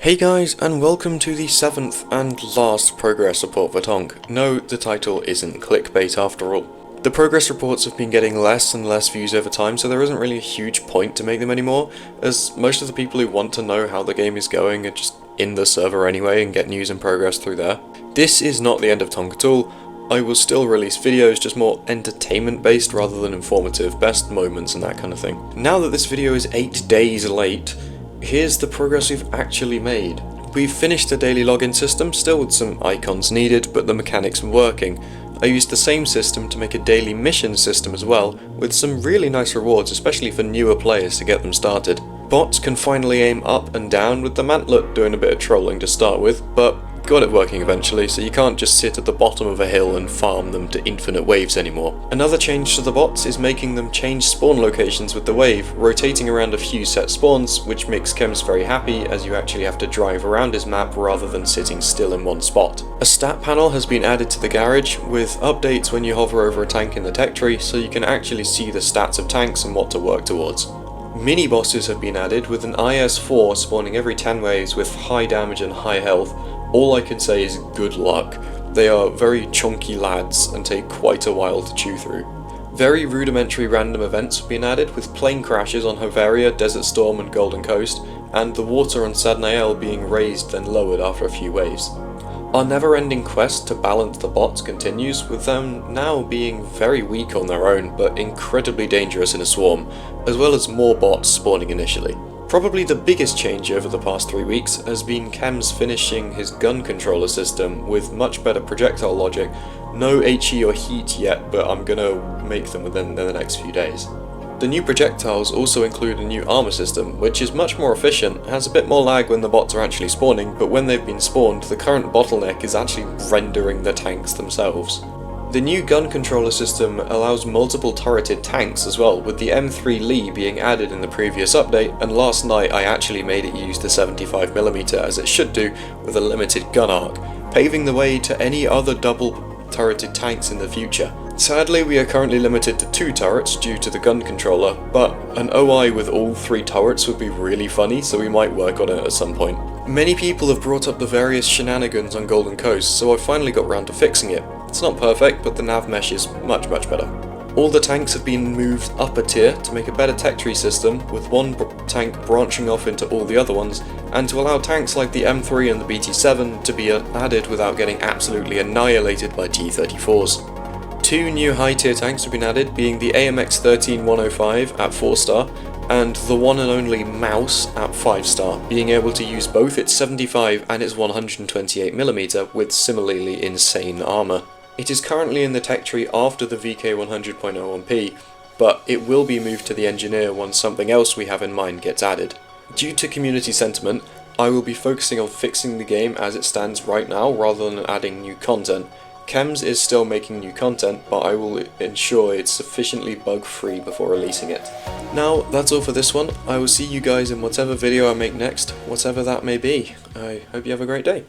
Hey guys, and welcome to the 7th and last progress report for TONK. No, the title isn't clickbait after all. The progress reports have been getting less and less views over time, so there isn't really a huge point to make them anymore, as most of the people who want to know how the game is going are just in the server anyway and get news and progress through there. This is not the end of TONK at all. I will still release videos, just more entertainment based rather than informative, best moments and that kind of thing. Now that this video is 8 days late, here's the progress we've actually made. We've finished the daily login system, still with some icons needed, but the mechanics were working. I used the same system to make a daily mission system as well, with some really nice rewards, especially for newer players to get them started. Bots can finally aim up and down, with the mantlet doing a bit of trolling to start with, but got it working eventually, so you can't just sit at the bottom of a hill and farm them to infinite waves anymore. Another change to the bots is making them change spawn locations with the wave, rotating around a few set spawns, which makes Chems very happy as you actually have to drive around his map rather than sitting still in one spot. A stat panel has been added to the garage, with updates when you hover over a tank in the tech tree, so you can actually see the stats of tanks and what to work towards. Mini bosses have been added, with an IS-4 spawning every 10 waves with high damage and high health. All I can say is good luck. They are very chunky lads and take quite a while to chew through. Very rudimentary random events have been added, with plane crashes on Hoveria, Desert Storm and Golden Coast, and the water on Sadnael being raised then lowered after a few waves. Our never-ending quest to balance the bots continues, with them now being very weak on their own but incredibly dangerous in a swarm, as well as more bots spawning initially. Probably the biggest change over the past 3 weeks has been Chems finishing his gun controller system with much better projectile logic. No HE or heat yet, but I'm gonna make them within the next few days. The new projectiles also include a new armor system, which is much more efficient, has a bit more lag when the bots are actually spawning, but when they've been spawned, the current bottleneck is actually rendering the tanks themselves. The new gun controller system allows multiple turreted tanks as well, with the M3 Lee being added in the previous update, and last night I actually made it use the 75mm as it should do, with a limited gun arc, paving the way to any other double turreted tanks in the future. Sadly, we are currently limited to 2 turrets due to the gun controller, but an OI with all 3 turrets would be really funny, so we might work on it at some point. Many people have brought up the various shenanigans on Golden Coast, so I finally got round to fixing it. It's not perfect, but the nav mesh is much better. All the tanks have been moved up a tier to make a better tech tree system, with one tank branching off into all the other ones, and to allow tanks like the M3 and the BT7 to be added without getting absolutely annihilated by T-34s. 2 new high tier tanks have been added, being the AMX-13-105 at 4 star, and the one and only Mouse at 5 star, being able to use both its 75 and its 128mm with similarly insane armor. It is currently in the tech tree after the VK100.01p, but it will be moved to the engineer once something else we have in mind gets added. Due to community sentiment, I will be focusing on fixing the game as it stands right now rather than adding new content. Chems is still making new content, but I will ensure it's sufficiently bug-free before releasing it. Now, that's all for this one. I will see you guys in whatever video I make next, whatever that may be. I hope you have a great day.